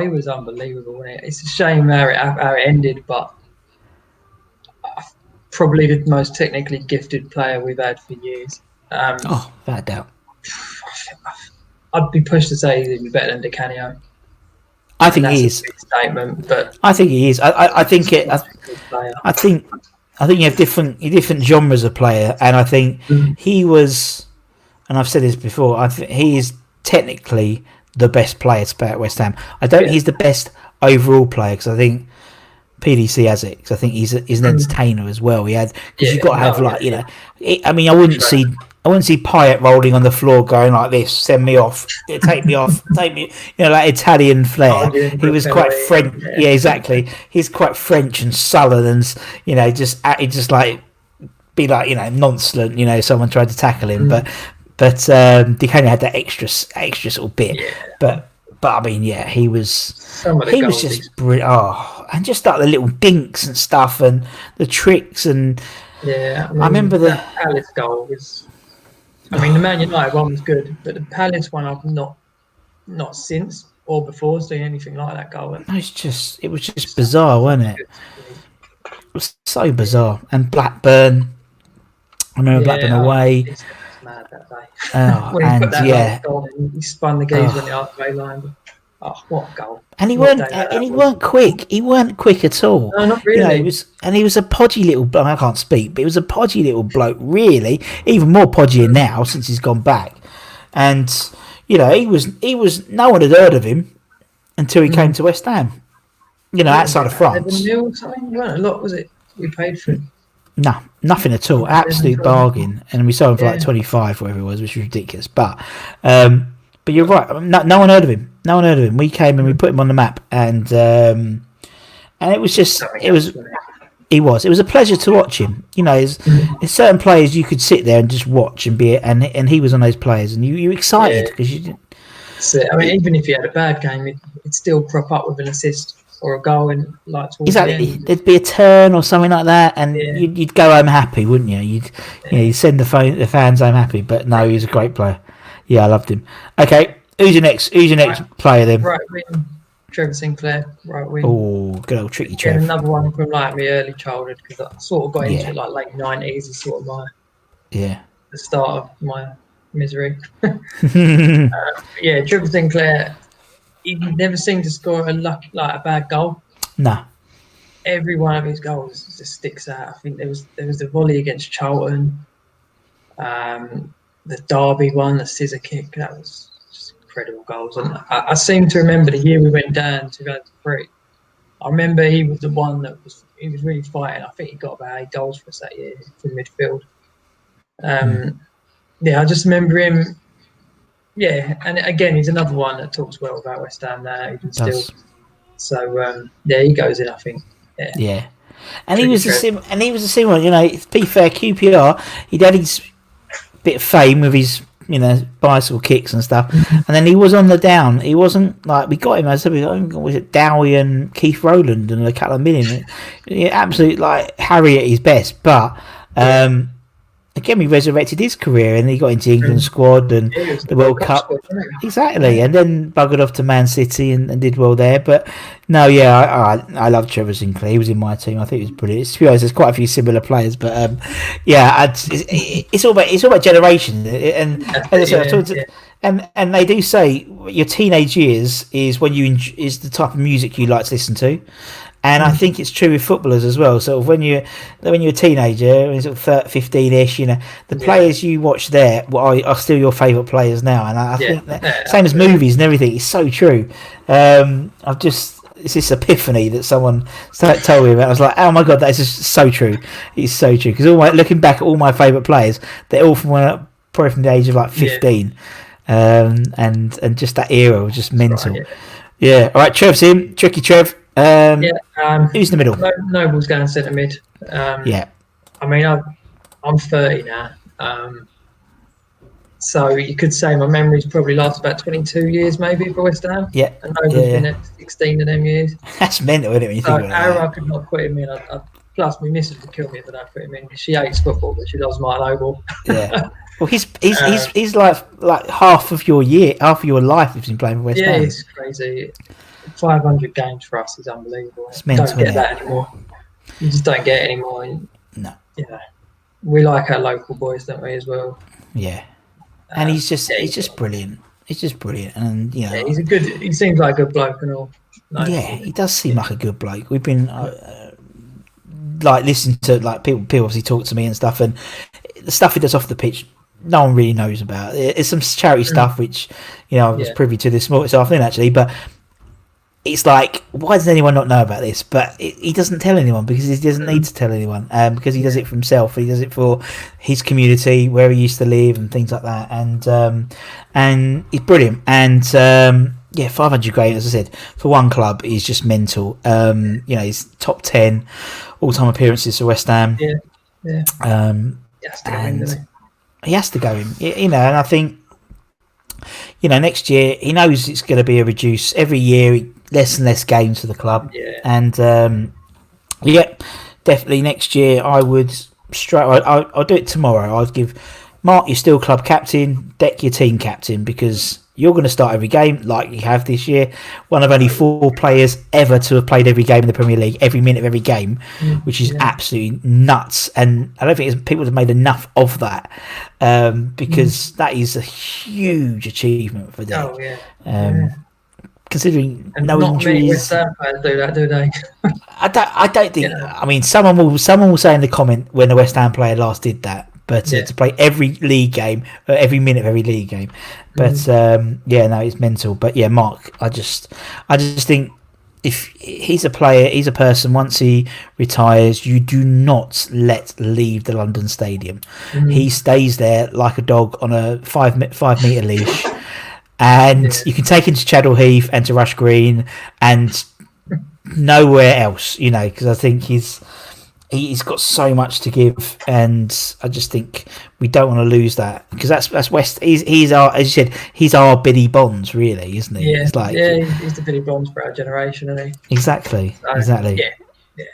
He was unbelievable, wasn't it? It's a shame how it ended, but probably the most technically gifted player we've had for years. Without a doubt. I'd be pushed to say he'd be better than Di Canio. I think he is. A big statement, but I think he is. I think you have different genres of player, and I think he was, and I've said this before, I think he is technically the best player to play at West Ham. I don't think he's the best overall player, because I think PDC has it, because I think he's an entertainer as well. Because you've got to have I mean, I wouldn't see Payet rolling on the floor going like this, send me off, take me off, take me, like Italian flair. He was quite French. Yeah, exactly. He's quite French and sullen, and just like be like nonchalant. Someone tried to tackle him, but Di Canio had that extra sort of bit. But I mean, he was just brilliant. And just like the little dinks and stuff, and the tricks, and I remember the Palace goal was. I mean, the Man United one was good, but the Palace one I've not since or before seen anything like that goal. It was just bizarre, wasn't it? It was so bizarre. And Blackburn, I remember Blackburn away. It was mad that day. When he put that goal in, he spun the gaze on the halfway line. What a goal! And he weren't quick. He weren't quick at all. No, not really. He was a podgy little. I can't speak, but he was a podgy little bloke. Really, even more podgier now since he's gone back. And he was. No one had heard of him until he came to West Ham. Outside of France. It weren't a lot, was it? We paid for it. No, nothing at all. Absolute bargain, and we sold him for like 25, whatever it was, which was ridiculous. But you're right. No one heard of him. No one heard of him. We came and we put him on the map, and it was just it was a pleasure to watch him. There's certain players you could sit there and just watch and and he was on those players, and you excited because you didn't. I mean, even if you had a bad game, it'd still crop up with an assist or a goal in towards the end. There'd be a turn or something like that, and you'd go home happy, wouldn't you? You'd send the fans home happy. But no, he was a great player. Yeah, I loved him. Okay, who's your next player then? Right wing, Trevor Sinclair, right wing. Oh, good old tricky Trevor. Another one from my early childhood, because I sort of got into it late 90s. Is sort of the start of my misery. Trevor Sinclair. He never seemed to score a bad goal. No. Every one of his goals just sticks out. I think there was the volley against Charlton. The Derby one, the scissor kick, that was just incredible goals. And I seem to remember the year we went down, 2003. I remember he was the one he was really fighting. I think he got about 8 goals for us that year from midfield. I just remember him. Yeah, and again, he's another one that talks well about West Ham now, even still. So he goes in, I think. Yeah. And he was the same one. To be fair, QPR, he'd had his bit of fame with his bicycle kicks and stuff. And then he was on the down. He wasn't like, we got him. I said, was it Dowie and Keith Rowland and a couple of million? Absolute like Harry at his best. But again, we resurrected his career, and he got into the England squad and the World Cup. Exactly, and then buggered off to Man City and did well there. But no, I love Trevor Sinclair. He was in my team. I think he was brilliant. To be honest, there's quite a few similar players, but it's all about generation. And as I said, and they do say your teenage years is when is the type of music you like to listen to. And I think it's true with footballers as well. So when you're a teenager, when sort of 15-ish, the players you watch there are still your favourite players now. And I think that same as movies and everything. It's so true. It's this epiphany that someone told me about. I was like, oh my god, that is just so true. It's so true, because looking back at all my favourite players, they're all probably from the age of like 15, and just that era was just mental. Right, yeah. All right, Trev's in. Tricky Trev. Who's in the middle? Noble's going centre mid. I mean, I'm 30 now, so you could say my memories probably last about 22 years, maybe, for West Ham. Yeah, and Noble's been at 16 of them years. That's mental, isn't it? When you think about that. I could not put him in. Plus, my missus would kill me if I don't put him in. She hates football, but she loves Mike Noble. Yeah. Well, he's like half of your life he's been playing for West Ham. Yeah, it's crazy. 500 games for us is unbelievable. It's mental, don't get that anymore. You just don't get it anymore. No. We like our local boys, don't we, as well? Yeah. And he's just brilliant. He's just brilliant, and he seems like a good bloke and all. He does seem like a good bloke. We've been listening to people obviously talk to me and stuff, and the stuff he does off the pitch, no one really knows about. It's some charity stuff which I was privy to this afternoon actually, but it's like, why does anyone not know about this? But he doesn't tell anyone, because he doesn't need to tell anyone, because he does it for himself. He does it for his community, where he used to live, and things like that. And he's brilliant. And 500 games, as I said, for one club is just mental. He's top 10 all-time appearances for West Ham. Yeah. He has to go in. And I think, next year he knows it's going to be a reduce every year. Less and less games for the club, and definitely next year I would I'll do it tomorrow. I'd give Mark, you're still club captain, Deck, your team captain, because you're going to start every game like you have this year. One of only 4 players ever to have played every game in the Premier League, every minute of every game, which is absolutely nuts. And I don't think people have made enough of that, because that is a huge achievement for Deck. Oh, yeah. Considering and no not injuries, many West Ham players do that, do they? I don't think. I mean, someone will say in the comment when the West Ham player last did that, but to play every league game, every minute of every league game. But it's mental. But Mark, I just think if he's a player, he's a person. Once he retires, you do not leave the London Stadium. He stays there like a dog on a 5 meter leash. And you can take him to Chadwell Heath and to Rush Green and nowhere else, because I think he's got so much to give, and I just think we don't want to lose that, because that's West. He's our, as you said, he's our Billy Bonds, really, isn't he? Yeah, it's like, he's the Billy Bonds for our generation, isn't he? Exactly.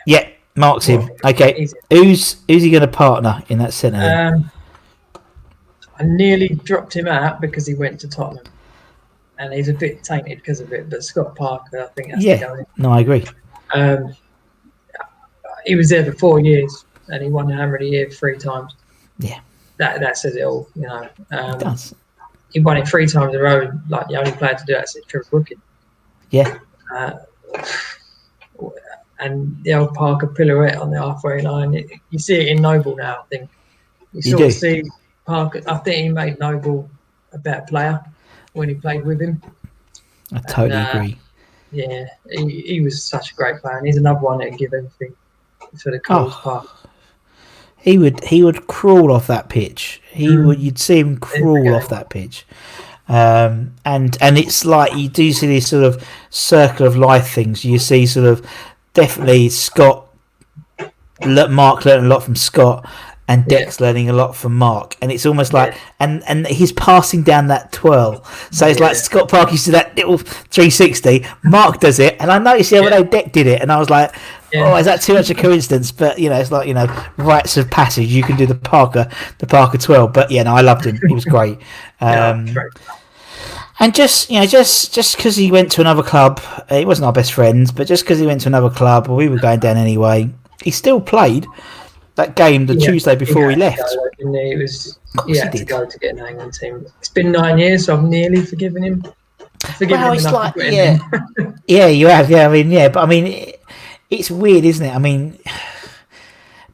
Yeah. Mark's him. Okay, who's he going to partner in that centre? I nearly dropped him out because he went to Tottenham. And he's a bit tainted because of it, but Scott Parker, I think, has to go in. No, I agree. He was there for 4 years, and he won the Hammer of the Year 3 times. Yeah, that says it all, It does. He won it 3 times in a row. Like, the only player to do that is Trevor Brooking. Yeah. And the old Parker pirouette on the halfway line. You see it in Noble now. I think you do. See Parker. I think he made Noble a better player when he played with him. I totally agree. Yeah, he was such a great player, and he's another one that can give everything for the Coles Park. He would crawl off that pitch. You'd see him crawl off that pitch. And it's like you do see these sort of circle of life things. You see sort of definitely Scott. Mark learned a lot from Scott, and Dec's learning a lot from Mark, and it's almost like and he's passing down that twirl. So it's like Scott Parker used to do that little 360. Mark does it, and I noticed the other day Dec did it, and I was like, oh, is that too much of a coincidence? But it's like rites of passage. You can do the Parker twirl, but no, I loved him. He was great. And just because he went to another club, he wasn't our best friends, but just because he went to another club, we were going down anyway. He still played that game the Tuesday before he left. He had to go to get an England team. It's been 9 years, so I've nearly forgiven him. You have. But I mean, it's weird, isn't it? I mean,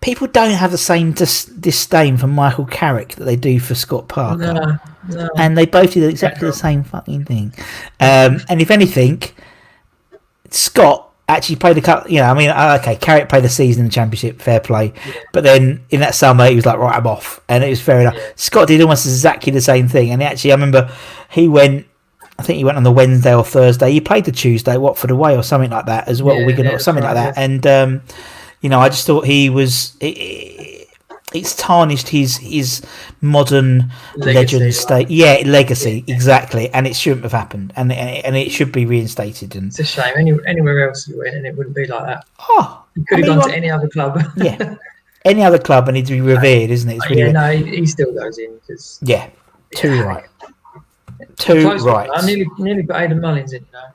people don't have the same disdain for Michael Carrick that they do for Scott Parker. No. And they both did exactly the same fucking thing. And if anything, Scott actually played a couple. Carrick played a season in the Championship, fair play. Yeah. But then in that summer, he was like, right, I'm off, and it was fair enough. Yeah. Scott did almost exactly the same thing, and actually, I remember he went. I think he went on the Wednesday or Thursday. He played the Tuesday, Watford away or something like that as well, Wigan or something like that. And I just thought he was. It's tarnished his modern legend state. Legacy, exactly, and it shouldn't have happened, and it should be reinstated. And it's a shame. Anywhere else you went, and it wouldn't be like that. You could have gone to any other club. Any other club, and he'd be revered, isn't it? It's really he still goes in because too right. I nearly put Aidan Mullins in now.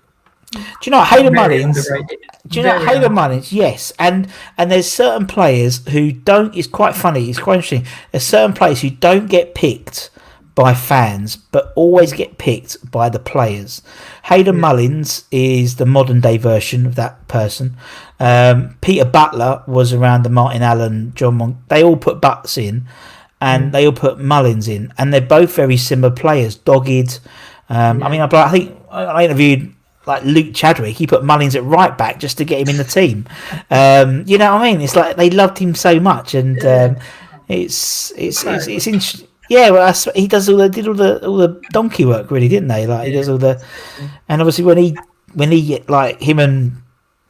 Do you know what, Hayden Mullins? Yes, and there's certain players who don't. It's quite funny. It's quite interesting. There's certain players who don't get picked by fans, but always get picked by the players. Hayden Mullins is the modern day version of that person. Peter Butler was around the Martin Allen, they all put Butts in, and they all put Mullins in, and they're both very similar players. Dogged. I think I interviewed. Like Luke Chadwick, he put Mullins at right back just to get him in the team. You know what I mean? It's like they loved him so much, and it's interesting. Yeah, well, he does all the donkey work, really, didn't they? Like he does all the, and obviously when he like him and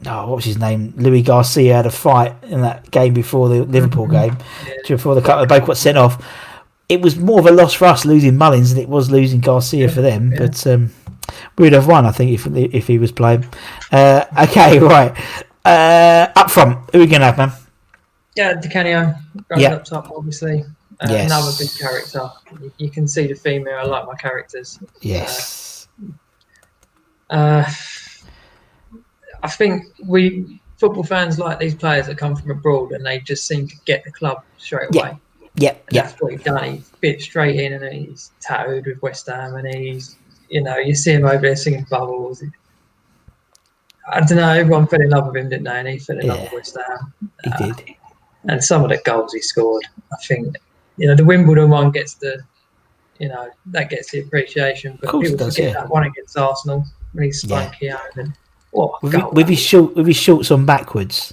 what was his name, Louis Garcia had a fight in that game before the Liverpool game, before the cut, they both got sent off. It was more of a loss for us losing Mullins than it was losing Garcia for them, but. We'd have won, I think, if he was playing. Okay, right. Up front, who are we going to have, man? Yeah, Di Canio. Up top, obviously. Another good character. You can see the female. I like my characters. Yes. I think football fans like these players that come from abroad and they just seem to get the club straight away. Yeah. That's what he's done. He fit straight in and he's tattooed with West Ham and he's... you see him over there singing Bubbles. I don't know, everyone fell in love with him, didn't they? And he fell in love with West Ham. He did. And some of the goals he scored, I think, the Wimbledon one gets that gets the appreciation. But people forget that one against Arsenal when he spun Keown. With his shorts on backwards.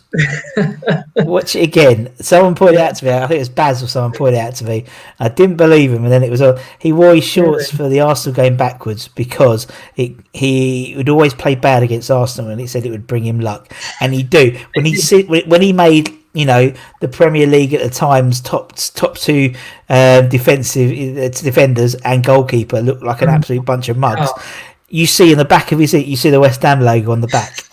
Watch it again. Someone pointed out to me. I think it was Baz or someone pointed out to me. I didn't believe him, and then it was he wore his shorts for the Arsenal game backwards because he would always play bad against Arsenal, and he said it would bring him luck, and he do when he made. The Premier League at the time's top two defenders and goalkeeper looked like an absolute bunch of mugs. You see in the back of his seat, you see the West Ham logo on the back.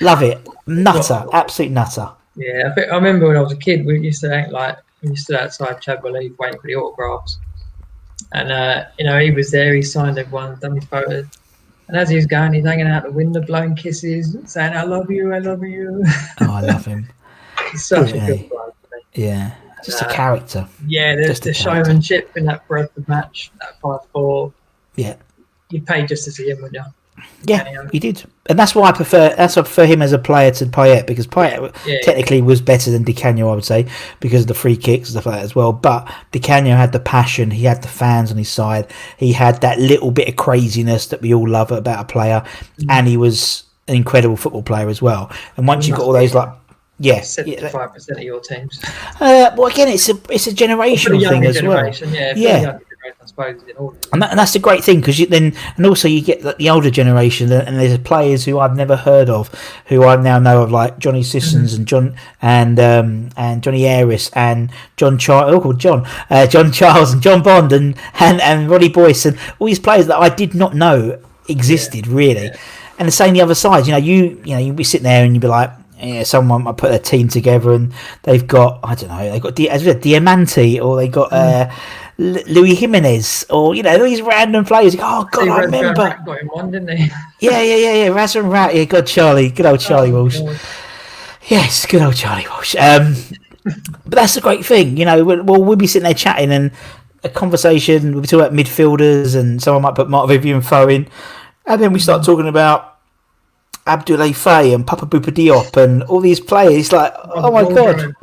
Love it. Nutter. Absolute nutter. Yeah, I remember when I was a kid, we used to act like we stood outside Chadwell League waiting for the autographs. And, he was there, he signed everyone, done his photos. And as he was going, he's hanging out the window, blowing kisses, saying, I love you, I love you. Oh, I love him. He's such a good player. Yeah, just a character. Yeah, the showmanship in that Bradford match, that 5-4. Yeah. You paid just to see him, wouldn't you? Yeah, he did, and that's why I prefer him as a player to Payet, because Payet technically was better than Di Canio, I would say, because of the free kicks and stuff like that as well. But Di Canio had the passion, he had the fans on his side, he had that little bit of craziness that we all love about a player, and he was an incredible football player as well. And once you've got all those 75% of your teams. Well, again, it's a generational thing as well. Yeah. I suppose, in order. And that's the great thing, because and also you get the older generation, and there's players who I've never heard of, who I now know of, like Johnny Sissons and Johnny Ayres and John Charles and John Bond and Roddy Boyce and all these players that I did not know existed really. And the same the other side, you'd be sitting there and you'd be like, someone might put a team together and they've got, I don't know, they've got Diamante, or they got Luis Jimenez, or these random players. Oh God, I remember. Rat got him one, didn't he? Yeah. Razvan Rat. Yeah, good old Charlie Walsh. God. Yes, good old Charlie Walsh. But that's the great thing, we'll be sitting there chatting, and a conversation. We'll be talking about midfielders, and someone might put Mark Vivian Foe in, and then we start talking about Abdoulaye Faye and Papa Bouba Diop and all these players. Like, oh my God.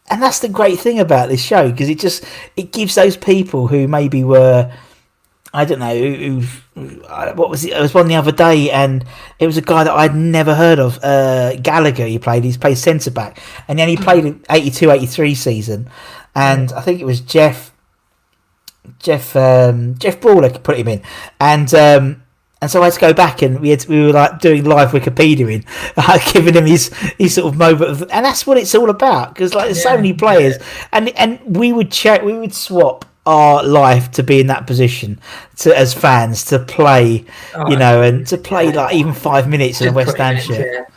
And that's the great thing about this show, because it gives those people who maybe were, I don't know, what was it? There was one the other day, and it was a guy that I'd never heard of, Gallagher. He's played centre back, and then he played in 82-83 season, and I think it was Jeff Brawler put him in, and so I had to go back, and we were like doing live Wikipedia giving him his sort of moment and that's what it's all about, because like there's so many players, and we would swap our life to be in that position as fans, to play, and to play like even 5 minutes in a West Ham shirt.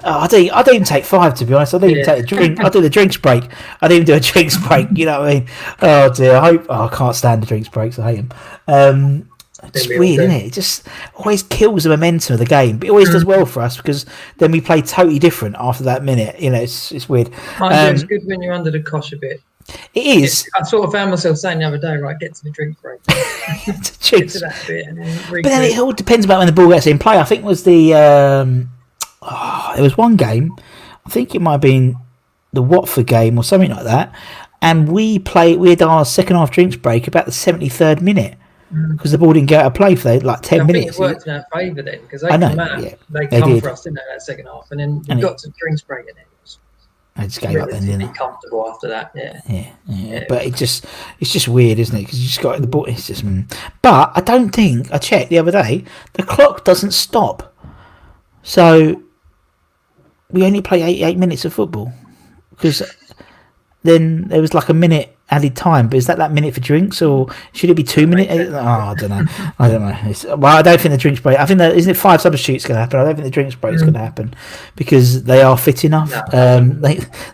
I don't even take 5, to be honest. I don't even take a drink. I do the drinks break. I don't even do a drinks break. You know what I mean? Oh dear. I can't stand the drinks breaks. I hate them. It's weird, isn't it? It just always kills the momentum of the game. But it always does well for us, because then we play totally different after that minute. It's weird. It's good when you're under the cosh a bit. It is. I sort of found myself saying the other day, right, get to the drink break. Get to that bit and then but then it all depends about when the ball gets in play. I think it was there was one game, I think it might have been the Watford game or something like that, and we had our second half drinks break about the 73rd minute. Because the ball didn't get out of play for like 10 minutes. I think it worked in our favour then, because they come for us, didn't they, that second half, and then we got to drinks break, and it was just gave up then, didn't it? Comfortable after that, yeah. But it's just weird, isn't it? Because you just got the ball. It's just. But I don't think, I checked the other day, the clock doesn't stop, so we only play 88 minutes of football, because then there was like a minute added time, but is that minute for drinks, or should it be 2 minutes? I don't know. I don't think the drinks break. I think that isn't it 5 substitutes going to happen. I don't think the drinks break is going to happen, because they are fit enough. No.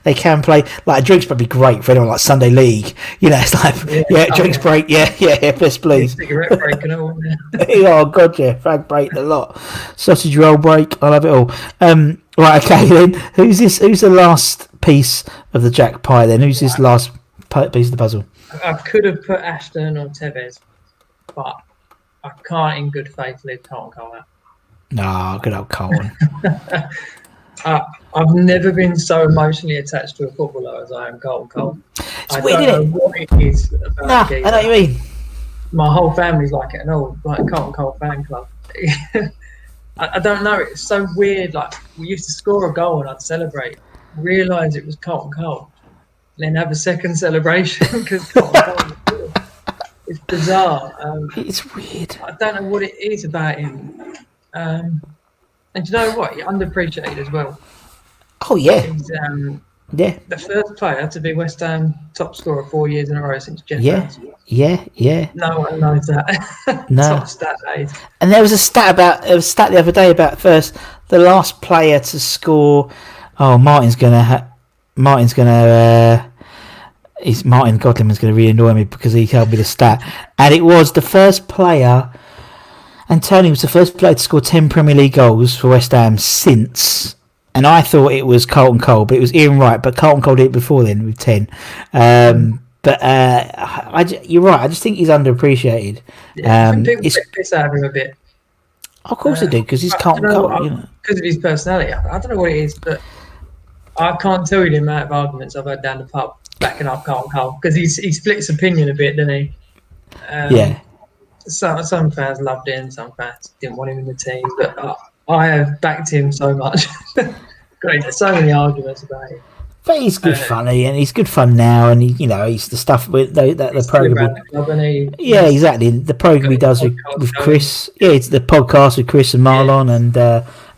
They can play like a drinks break. Would be great for anyone like Sunday League. It's like drinks break. Yeah, please. Cigarette break and all. Oh God, yeah, fag break a lot. Sausage roll break. I love it all. Right, okay then. Who's this? Who's the last piece of the Jack pie then? Who's this last piece of the puzzle? I could have put Ashton or Tevez, but I can't in good faith leave Carlton Cole out. No, good old Carlton. I've never been so emotionally attached to a footballer as I am Carlton Cole. It's weird, isn't it? What it is about I know what you mean. My whole family's like it and all, like Carlton Cole fan club. I don't know, it's so weird. Like, we used to score a goal and I'd celebrate, realise it was Carlton Cole, then have a second celebration because it's bizarre. It's weird. I don't know what it is about him. And you know what? He's underappreciated as well. Oh, yeah. He's the first player to be West Ham top scorer 4 years in a row since Jeff. Yeah. No one knows that. No. Top stat age. And there was a stat the other day about the last player to score. Oh, Martin Godlin's going to really annoy me because he told me the stat. And it was the first player, Antonio was the first player to score 10 Premier League goals for West Ham since, and I thought it was Carlton Cole, but it was Ian Wright, but Carlton Cole did it before then with 10. You're right, I just think he's underappreciated. Yeah, people take piss out of him a bit. Of course they do, because he's Carlton Cole. Because of his personality. I don't know what it is, but I can't tell you the amount of arguments I've had down the pub backing up Carlton Cole, because he split his opinion a bit, didn't he? Some fans loved him, some fans didn't want him in the team, but I have backed him so much. Got into so many arguments about him. But he's good funny, and he's good fun now, and he's the stuff with the program. Yeah, exactly. The program he does with Chris. Yeah, it's the podcast with Chris and Marlon, and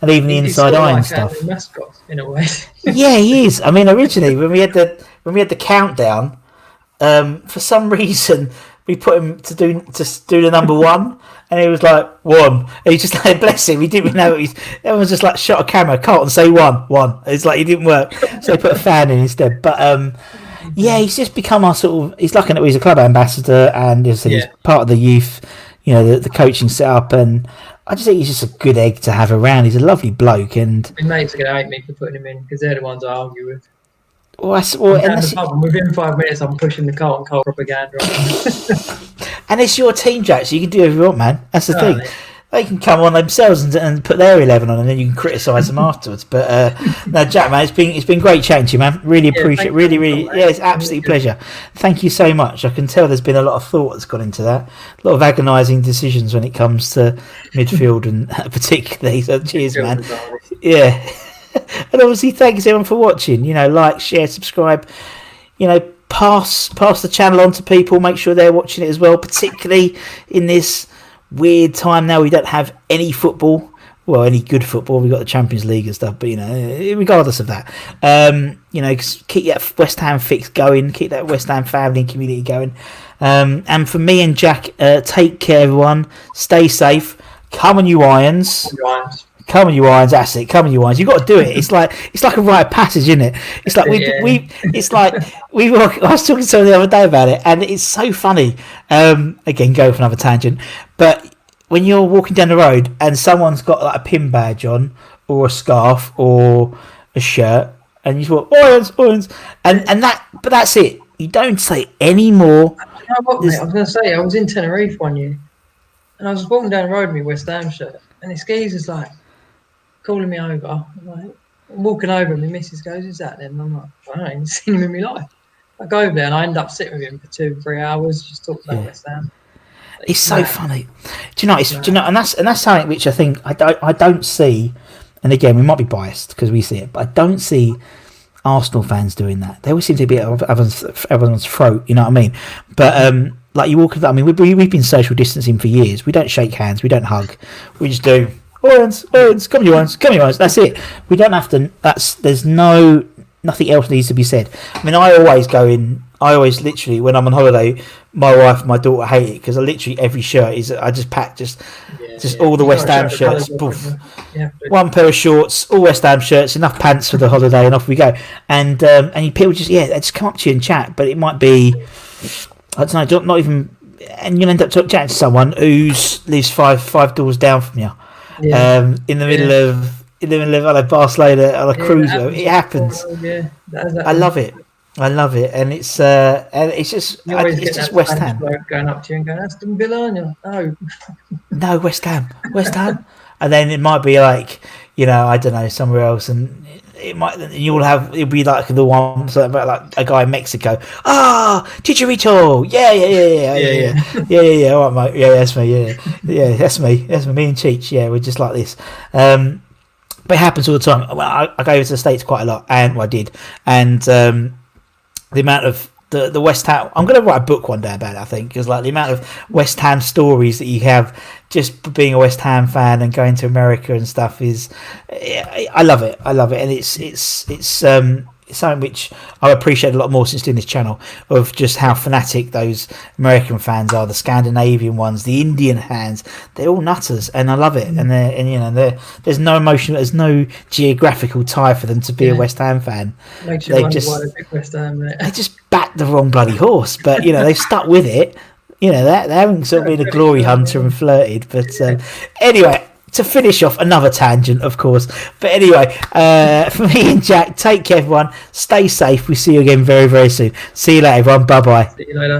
even the Inside Eye and stuff. Mascot in a way. Yeah, he is. I mean, originally when we had the countdown, for some reason we put him to do the number one. And he was like, one. And he just like, bless him, he didn't even know. Everyone's just like, shot a camera, Carlton, say one. It's like, he didn't work. So they put a fan in instead. But, he's just become our sort of, he's a club ambassador, and he's part of the youth, the coaching setup. And I just think he's just a good egg to have around. He's a lovely bloke. And his mates are going to hate me for putting him in, because they're the ones I argue with. Within 5 minutes, I'm pushing the Carlton Cole propaganda. And it's your team, Jack, so you can do whatever you want, man. That's the thing. They can come on themselves and put their 11 on, and then you can criticise them afterwards. But no, Jack, man, it's been great chatting to you, man. Really appreciate it. Really, it's absolute pleasure. Thank you so much. I can tell there's been a lot of thought that's gone into that. A lot of agonising decisions when it comes to midfield, and particularly. So cheers, man. Yeah. And obviously, thanks everyone for watching. Like, share, subscribe. Pass the channel on to people. Make sure they're watching it as well. Particularly in this weird time now, we don't have any football. Well, any good football. We've got the Champions League and stuff. But regardless of that, keep that West Ham fix going. Keep that West Ham family and community going. And for me and Jack, take care, everyone. Stay safe. Come on, you Irons. Come on, you Irons. That's it. Come on, you Irons. You got to do it. It's like a rite of passage, isn't it? It's like I was talking to someone the other day about it, and it's so funny. Again, go for another tangent, but when you're walking down the road and someone's got like a pin badge on, or a scarf, or a shirt, and you thought Irons, and that's it. You don't say any more. You know what, mate? I was going to say, I was in Tenerife one year, and I was walking down the road in my West Ham shirt, and this geezer's like calling me over. I'm walking over, and my missus goes, "Is that then?" And I'm like, I ain't seen him in my life. I go over there, and I end up sitting with him for 2-3 hours, just talking about West Ham. It's so funny. Do you know? And that's something which I think I don't see. And again, we might be biased because we see it, but I don't see Arsenal fans doing that. They always seem to be at everyone's throat. You know what I mean? But like you walk, I mean, we've been social distancing for years. We don't shake hands. We don't hug. We just do. Irons, come on, you Irons. That's it. We don't have to. There's nothing else needs to be said. I mean, I always literally, when I'm on holiday, my wife and my daughter hate it because I literally every shirt is, I just pack just all the West Ham shirts. One pair of shorts, all West Ham shirts, enough pants for the holiday, and off we go. And people just they just come up to you and chat, but it might be, I don't know, not even, and you'll end up chatting to someone who lives five doors down from you. In the middle of Barcelona on a cruise. It happens. I love it, and it's just West Ham going up to you and going, Aston Villa, no, West Ham, and then it might be like, I don't know, somewhere else, and it'll be like the one about like a guy in Mexico. Chicharito, yeah. All right, mate. Yeah, that's me. Yeah, that's me. Me and Cheech. Yeah, we're just like this. But it happens all the time. Well, I go over to the States quite a lot, and I did, and the amount of the West Ham. I'm going to write a book one day about it, I think, because like the amount of West Ham stories that you have just being a West Ham fan and going to America and stuff is, I love it, and it's something which I appreciate a lot more since doing this channel, of just how fanatic those American fans are, the Scandinavian ones, the Indian fans. They're all nutters, and I love it. And there's no emotion, there's no geographical tie for them to be a West Ham fan. They just backed the wrong bloody horse, but they've stuck with it. They haven't sort of been a glory hunter and flirted. But anyway, to finish off, another tangent, of course. But anyway, for me and Jack, take care, everyone. Stay safe. We'll see you again very, very soon. See you later, everyone. Bye-bye. See you later.